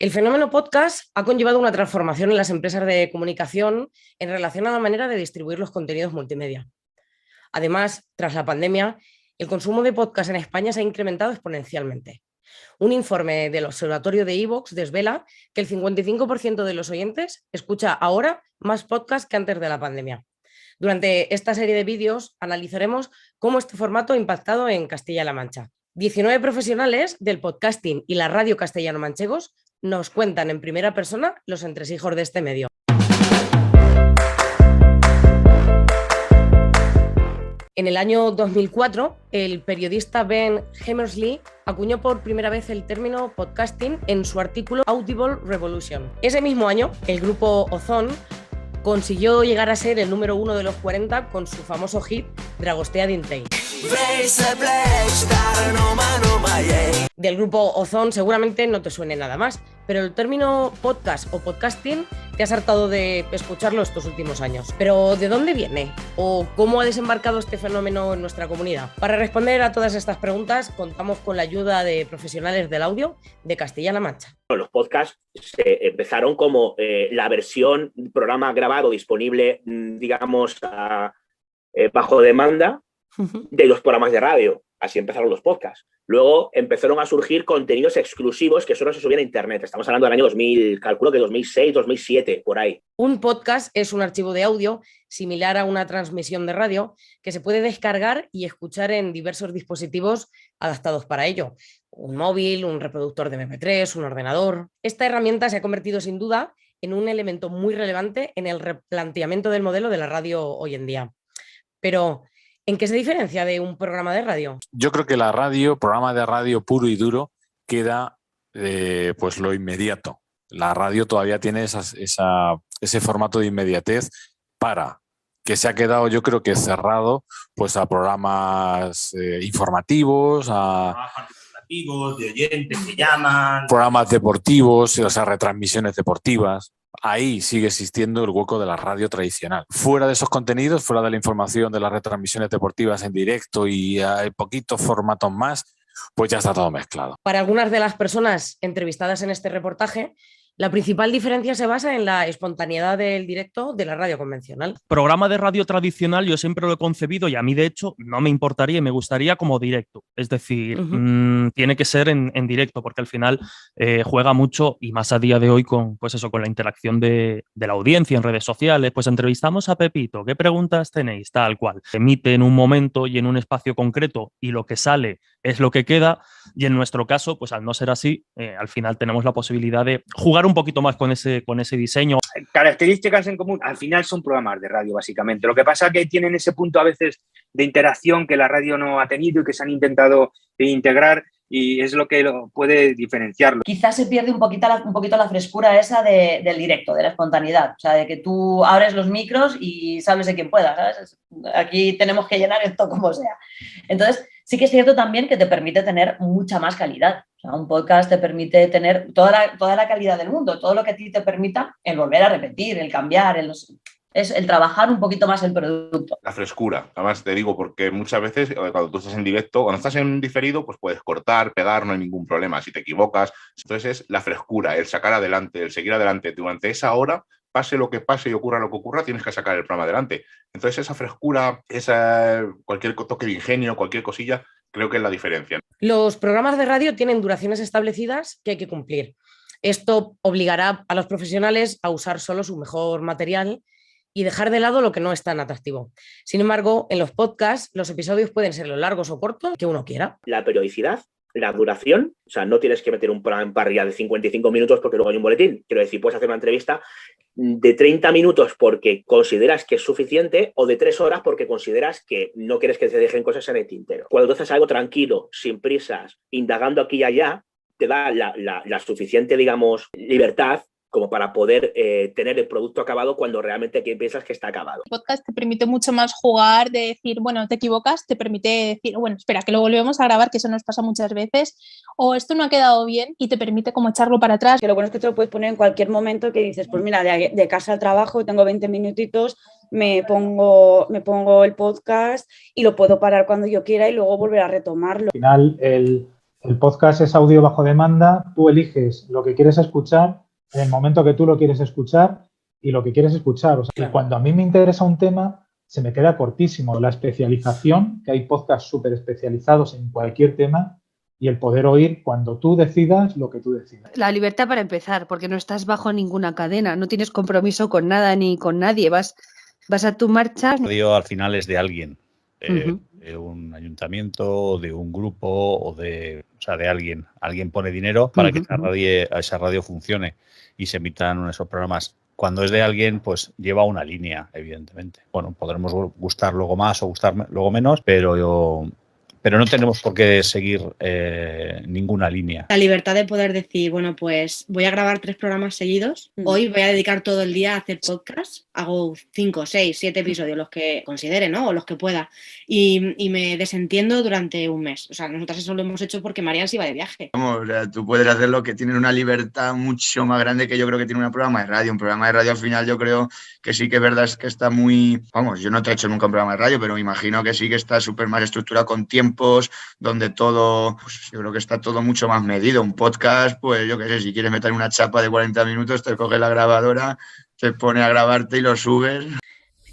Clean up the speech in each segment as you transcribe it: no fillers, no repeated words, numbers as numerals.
El fenómeno podcast ha conllevado una transformación en las empresas de comunicación en relación a la manera de distribuir los contenidos multimedia. Además, tras la pandemia, el consumo de podcast en España se ha incrementado exponencialmente. Un informe del Observatorio de iVoox desvela que el 55% de los oyentes escucha ahora más podcast que antes de la pandemia. Durante esta serie de vídeos analizaremos cómo este formato ha impactado en Castilla-La Mancha. 19 profesionales del podcasting y la radio castellano-manchegos nos cuentan en primera persona los entresijos de este medio. En el año 2004, el periodista Ben Hammersley acuñó por primera vez el término podcasting en su artículo Audible Revolution. Ese mismo año, el grupo Ozone consiguió llegar a ser el número 1 de los 40 con su famoso hit Dragostea Dintre. Del grupo Ozone seguramente no te suene nada más, pero el término podcast o podcasting te has hartado de escucharlo estos últimos años. ¿Pero de dónde viene? ¿O cómo ha desembarcado este fenómeno en nuestra comunidad? Para responder a todas estas preguntas contamos con la ayuda de profesionales del audio de Castilla-La Mancha. Los podcasts se empezaron como la versión programa grabado disponible, digamos, bajo demanda de los programas de radio. Así empezaron los podcasts. Luego empezaron a surgir contenidos exclusivos que solo se subían a internet. Estamos hablando del año 2000, calculo que 2006, 2007, por ahí. Un podcast es un archivo de audio similar a una transmisión de radio que se puede descargar y escuchar en diversos dispositivos adaptados para ello. Un móvil, un reproductor de MP3, un ordenador. Esta herramienta se ha convertido sin duda en un elemento muy relevante en el replanteamiento del modelo de la radio hoy en día. Pero ¿en qué se diferencia de un programa de radio? Yo creo que la radio, programa de radio puro y duro, queda pues lo inmediato. La radio todavía tiene ese formato de inmediatez para que se ha quedado, yo creo que cerrado pues a programas informativos, de oyentes que llaman, programas deportivos, o sea, retransmisiones deportivas. Ahí sigue existiendo el hueco de la radio tradicional. Fuera de esos contenidos, fuera de la información de las retransmisiones deportivas en directo y hay poquitos formatos más, pues ya está todo mezclado. Para algunas de las personas entrevistadas en este reportaje, la principal diferencia se basa en la espontaneidad del directo de la radio convencional. Programa de radio tradicional yo siempre lo he concebido y a mí de hecho no me importaría y me gustaría como directo. Es decir, tiene que ser en directo porque al final juega mucho y más a día de hoy con, pues eso, con la interacción de la audiencia en redes sociales. Pues entrevistamos a Pepito, ¿qué preguntas tenéis? Tal cual. Se emite en un momento y en un espacio concreto y lo que sale es lo que queda y en nuestro caso, pues al no ser así, al final tenemos la posibilidad de jugar un poquito más con ese diseño. Características en común, al final son programas de radio básicamente. Lo que pasa es que tienen ese punto a veces de interacción que la radio no ha tenido y que se han intentado integrar y es lo que puede diferenciarlo. Quizás se pierde un poquito la frescura esa del directo, de la espontaneidad, o sea, de que tú abres los micros y sabes de quién pueda, ¿sabes? Aquí tenemos que llenar esto como sea. Entonces, sí que es cierto también que te permite tener mucha más calidad. O sea, un podcast te permite tener toda la calidad del mundo, todo lo que a ti te permita el volver a repetir, el cambiar, es el trabajar un poquito más el producto. La frescura, además te digo, porque muchas veces cuando tú estás en directo, cuando estás en diferido, pues puedes cortar, pegar, no hay ningún problema, si te equivocas. Entonces es la frescura, el sacar adelante, el seguir adelante. Durante esa hora, pase lo que pase y ocurra lo que ocurra, tienes que sacar el programa adelante. Entonces esa frescura, cualquier toque de ingenio, cualquier cosilla, creo que es la diferencia. Los programas de radio tienen duraciones establecidas que hay que cumplir. Esto obligará a los profesionales a usar solo su mejor material y dejar de lado lo que no es tan atractivo. Sin embargo, en los podcasts, los episodios pueden ser lo largos o cortos que uno quiera. La periodicidad, la duración, o sea, no tienes que meter un programa en parrilla de 55 minutos porque luego hay un boletín. Quiero decir, puedes hacer una entrevista de 30 minutos porque consideras que es suficiente o de 3 horas porque consideras que no quieres que se dejen cosas en el tintero. Cuando tú haces algo tranquilo, sin prisas, indagando aquí y allá, te da la suficiente, digamos, libertad como para poder tener el producto acabado cuando realmente piensas que está acabado. El podcast te permite mucho más jugar, de decir, bueno, te equivocas, te permite decir, bueno, espera, que lo volvemos a grabar, que eso nos pasa muchas veces, o esto no ha quedado bien y te permite como echarlo para atrás. Que lo bueno es que te lo puedes poner en cualquier momento que dices, pues mira, de casa al trabajo tengo 20 minutitos, me pongo el podcast y lo puedo parar cuando yo quiera y luego volver a retomarlo. Al final, el El podcast es audio bajo demanda, tú eliges lo que quieres escuchar en el momento que tú lo quieres escuchar y lo que quieres escuchar. O sea, que cuando a mí me interesa un tema, se me queda cortísimo. La especialización, que hay podcasts súper especializados en cualquier tema, y el poder oír cuando tú decidas lo que tú decidas. La libertad para empezar, porque no estás bajo ninguna cadena, no tienes compromiso con nada ni con nadie, vas a tu marcha. La radio al final es de alguien, de un ayuntamiento, de un grupo o de alguien. Alguien pone dinero para que esa radio funcione y se emitan esos programas. Cuando es de alguien, pues lleva una línea, evidentemente. Bueno, podremos gustar luego más o gustar luego menos, pero no tenemos por qué seguir ninguna línea. La libertad de poder decir, bueno, pues voy a grabar 3 programas seguidos, hoy voy a dedicar todo el día a hacer podcast, hago 5, 6, 7 episodios, los que considere, ¿no? O los que pueda, y me desentiendo durante un mes. O sea, nosotras eso lo hemos hecho porque Marian se iba de viaje. Vamos, o sea, tú puedes hacerlo, que tienen una libertad mucho más grande que yo creo que tiene un programa de radio. Un programa de radio al final yo creo que sí que es verdad, es que está muy... Vamos, yo no te he hecho nunca un programa de radio, pero me imagino que sí que está súper más estructurado con tiempos, donde todo, pues yo creo que está todo mucho más medido. Un podcast, pues yo qué sé, si quieres meter una chapa de 40 minutos, te coges la grabadora, te pone a grabarte y lo subes.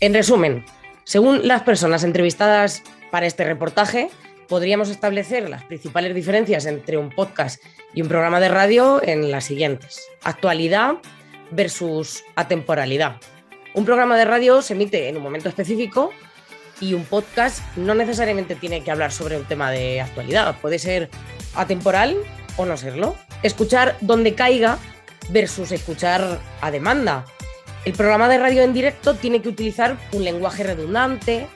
En resumen, según las personas entrevistadas para este reportaje, podríamos establecer las principales diferencias entre un podcast y un programa de radio en las siguientes: actualidad versus atemporalidad. Un programa de radio se emite en un momento específico y un podcast no necesariamente tiene que hablar sobre un tema de actualidad, puede ser atemporal o no serlo. Escuchar donde caiga versus escuchar a demanda. El programa de radio en directo tiene que utilizar un lenguaje redundante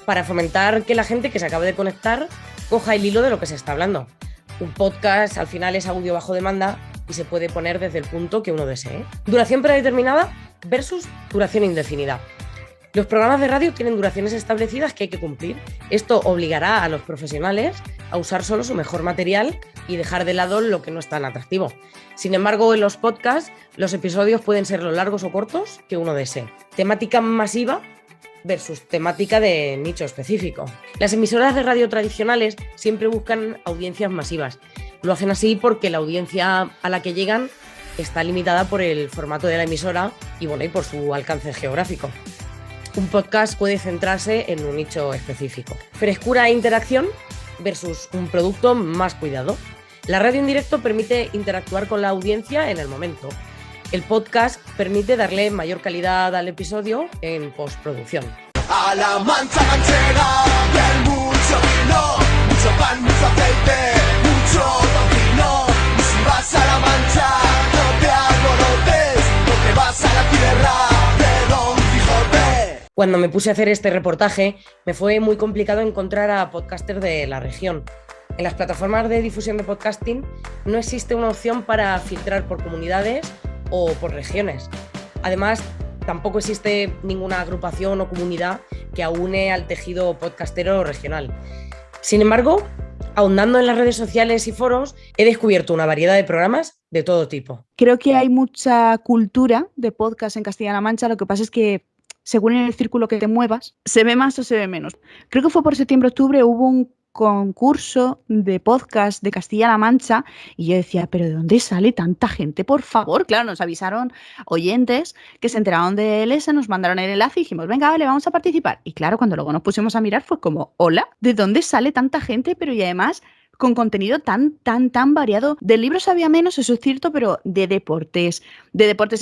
para fomentar que la gente que se acabe de conectar coja el hilo de lo que se está hablando. Un podcast al final es audio bajo demanda y se puede poner desde el punto que uno desee. Duración predeterminada versus duración indefinida. Los programas de radio tienen duraciones establecidas que hay que cumplir. Esto obligará a los profesionales a usar solo su mejor material y dejar de lado lo que no es tan atractivo. Sin embargo, en los podcasts, los episodios pueden ser lo largos o cortos que uno desee. Temática masiva versus temática de nicho específico. Las emisoras de radio tradicionales siempre buscan audiencias masivas. Lo hacen así porque la audiencia a la que llegan está limitada por el formato de la emisora y por su alcance geográfico. Un podcast puede centrarse en un nicho específico. Frescura e interacción versus un producto más cuidado. La radio en directo permite interactuar con la audiencia en el momento. El podcast permite darle mayor calidad al episodio en postproducción. A la mancha manchega, y mucho vino, mucho pan, mucho aceite, mucho tocino. Y si vas a la Mancha, no te alborotes, porque vas a la tierra de Don Quijote. Cuando me puse a hacer este reportaje, me fue muy complicado encontrar a podcasters de la región. En las plataformas de difusión de podcasting no existe una opción para filtrar por comunidades o por regiones. Además, tampoco existe ninguna agrupación o comunidad que aúne al tejido podcastero regional. Sin embargo, ahondando en las redes sociales y foros, he descubierto una variedad de programas de todo tipo. Creo que hay mucha cultura de podcast en Castilla-La Mancha, lo que pasa es que según en el círculo que te muevas, se ve más o se ve menos. Creo que fue por septiembre-octubre, hubo un concurso de podcast de Castilla-La Mancha y yo decía, ¿pero de dónde sale tanta gente? Por favor, claro, nos avisaron oyentes que se enteraron de él, se nos mandaron el enlace y dijimos, venga, vale, vamos a participar. Y claro, cuando luego nos pusimos a mirar fue como, hola, ¿de dónde sale tanta gente? Pero y además con contenido tan variado. De libros había menos, eso es cierto, pero de deportes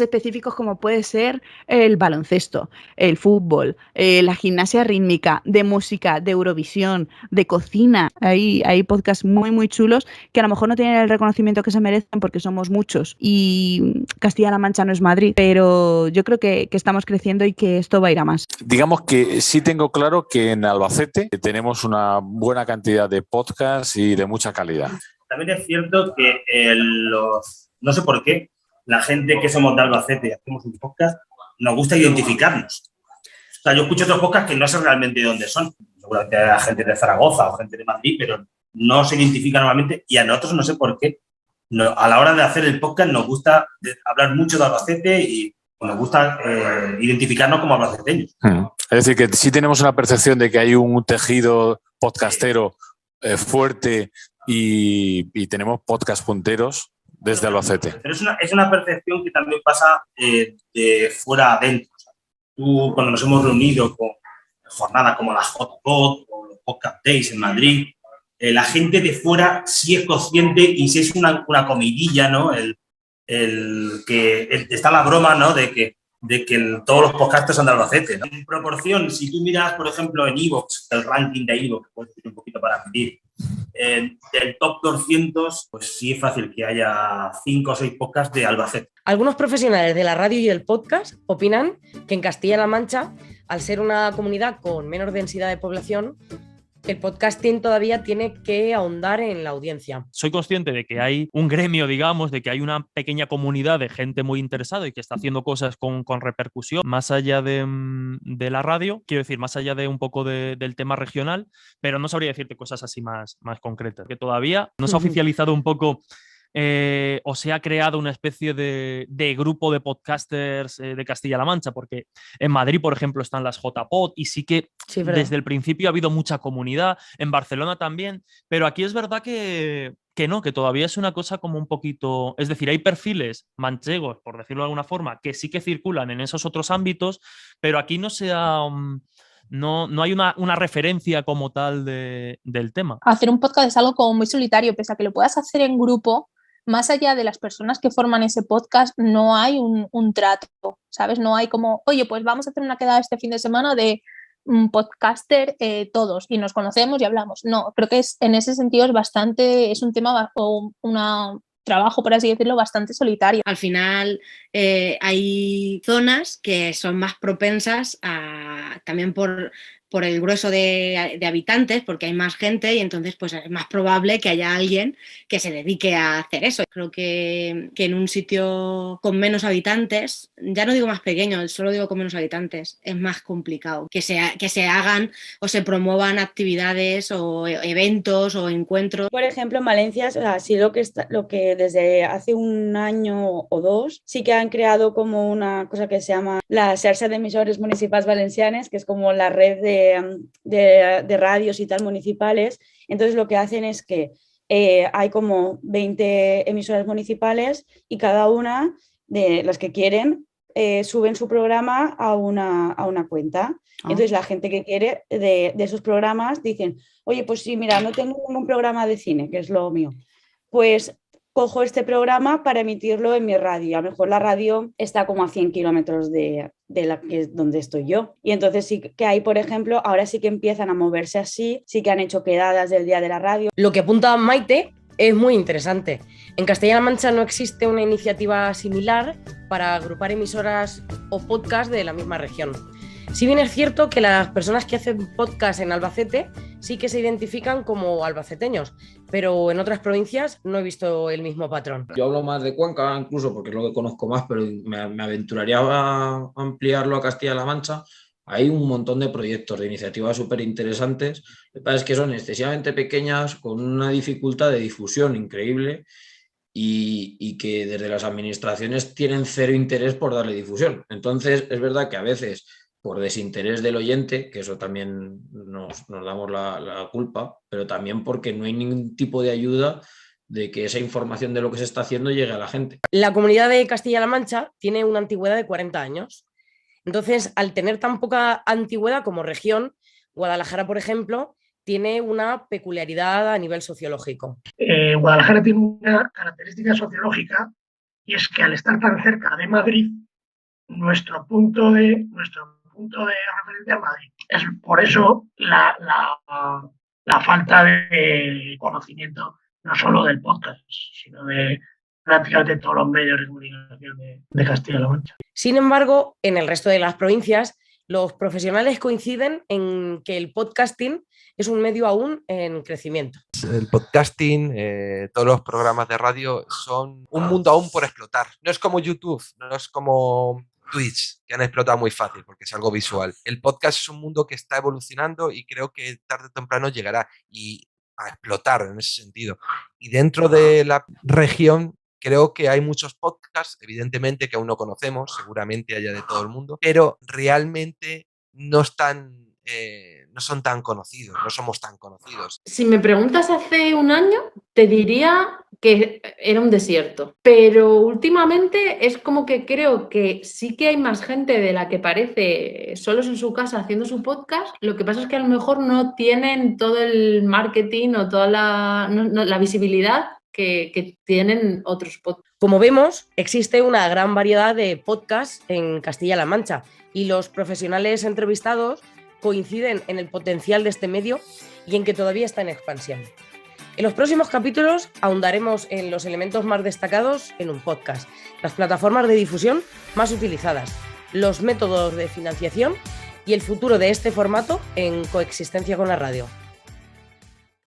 específicos como puede ser el baloncesto, el fútbol, la gimnasia rítmica, de música, de Eurovisión, de cocina. Hay podcasts muy chulos que a lo mejor no tienen el reconocimiento que se merecen porque somos muchos y Castilla-La Mancha no es Madrid, pero yo creo que estamos creciendo y que esto va a ir a más. Digamos que sí tengo claro que en Albacete tenemos una buena cantidad de podcasts y de mucha calidad. También es cierto que no sé por qué, la gente que somos de Albacete y hacemos un podcast, nos gusta identificarnos. O sea, yo escucho otros podcasts que no sé realmente de dónde son. Seguramente hay gente de Zaragoza o gente de Madrid, pero no se identifica normalmente y a nosotros no sé por qué. A la hora de hacer el podcast nos gusta hablar mucho de Albacete y nos gusta identificarnos como albaceteños. Es decir, que sí tenemos una percepción de que hay un tejido podcastero fuerte y tenemos podcast punteros desde Albacete. Pero es una percepción que también pasa de fuera a adentro. O sea, tú, cuando nos hemos reunido con jornadas como la Hotpot o los Podcast Days en Madrid, la gente de fuera sí es consciente y sí es una comidilla, ¿no? Está la broma, ¿no? De que todos los podcasters son de Albacete, ¿no? En proporción, si tú miras, por ejemplo, en iVoox, el ranking de iVoox, puedes decir un poquito para medir, del top 200, pues sí es fácil que haya 5 o 6 podcasts de Albacete. Algunos profesionales de la radio y el podcast opinan que en Castilla-La Mancha, al ser una comunidad con menor densidad de población, el podcasting todavía tiene que ahondar en la audiencia. Soy consciente de que hay un gremio, digamos, de que hay una pequeña comunidad de gente muy interesada y que está haciendo cosas con repercusión más allá de la radio, quiero decir, más allá de un poco del tema regional, pero no sabría decirte cosas así más concretas, que todavía no se ha oficializado un poco o se ha creado una especie de grupo de podcasters de Castilla-La Mancha, porque en Madrid, por ejemplo, están las JPod y sí que desde el principio ha habido mucha comunidad, en Barcelona también, pero aquí es verdad que no, que todavía es una cosa como un poquito, es decir, hay perfiles manchegos, por decirlo de alguna forma, que sí que circulan en esos otros ámbitos, pero aquí no se ha... No hay una referencia como tal del tema. Hacer un podcast es algo como muy solitario, pese a que lo puedas hacer en grupo. Más allá de las personas que forman ese podcast, no hay un trato, ¿sabes? No hay como, oye, pues vamos a hacer una quedada este fin de semana de un podcaster todos y nos conocemos y hablamos. No, creo que en ese sentido es un tema o un trabajo, por así decirlo, bastante solitario. Al final hay zonas que son más propensas también por el grueso de habitantes, porque hay más gente y entonces pues es más probable que haya alguien que se dedique a hacer eso. Creo que en un sitio con menos habitantes, ya no digo más pequeño, solo digo con menos habitantes, es más complicado que se hagan o se promuevan actividades o eventos o encuentros. Por ejemplo, en Valencia, o sea, sí lo que desde hace un año o dos sí que han creado como una cosa que se llama la Xarxa de Emisores Municipals Valencianes, que es como la red de radios y tal municipales. Entonces lo que hacen es que hay como 20 emisoras municipales y cada una de las que quieren suben su programa a una cuenta. Entonces la gente que quiere de esos programas dicen, oye, pues sí, mira, no tengo ningún programa de cine, que es lo mío, pues cojo este programa para emitirlo en mi radio. A lo mejor la radio está como a 100 kilómetros de la que es donde estoy yo. Y entonces sí que hay, por ejemplo, ahora sí que empiezan a moverse así, sí que han hecho quedadas del Día de la Radio. Lo que apunta Maite es muy interesante. En Castilla-La Mancha no existe una iniciativa similar para agrupar emisoras o podcasts de la misma región. Si bien es cierto que las personas que hacen podcast en Albacete sí que se identifican como albaceteños, pero en otras provincias no he visto el mismo patrón. Yo hablo más de Cuenca, incluso porque es lo que conozco más, pero me aventuraría a ampliarlo a Castilla-La Mancha. Hay un montón de proyectos, de iniciativas súper interesantes. Lo que pasa es que son excesivamente pequeñas, con una dificultad de difusión increíble y que desde las administraciones tienen cero interés por darle difusión. Entonces, es verdad que a veces, por desinterés del oyente, que eso también nos damos la culpa, pero también porque no hay ningún tipo de ayuda de que esa información de lo que se está haciendo llegue a la gente. La comunidad de Castilla-La Mancha tiene una antigüedad de 40 años. Entonces, al tener tan poca antigüedad como región, Guadalajara, por ejemplo, tiene una peculiaridad a nivel sociológico. Guadalajara tiene una característica sociológica y es que al estar tan cerca de Madrid, nuestro punto de referencia es Madrid. Es por eso la falta de conocimiento no solo del podcast, sino de prácticamente todos los medios de comunicación de Castilla-La Mancha. Sin embargo, en el resto de las provincias, los profesionales coinciden en que el podcasting es un medio aún en crecimiento. El podcasting, todos los programas de radio son un mundo aún por explotar. No es como YouTube, no es como Twitch, que han explotado muy fácil porque es algo visual. El podcast es un mundo que está evolucionando y creo que tarde o temprano llegará a explotar en ese sentido. Y dentro de la región creo que hay muchos podcasts, evidentemente que aún no conocemos, seguramente haya de todo el mundo, pero realmente no están no son tan conocidos, no somos tan conocidos. Si me preguntas hace un año, te diría que era un desierto, pero últimamente es como que creo que sí que hay más gente de la que parece solos en su casa haciendo su podcast. Lo que pasa es que a lo mejor no tienen todo el marketing o toda la visibilidad que tienen otros podcasts. Como vemos, existe una gran variedad de podcasts en Castilla-La Mancha y los profesionales entrevistados coinciden en el potencial de este medio y en que todavía está en expansión. En los próximos capítulos ahondaremos en los elementos más destacados en un podcast, las plataformas de difusión más utilizadas, los métodos de financiación y el futuro de este formato en coexistencia con la radio.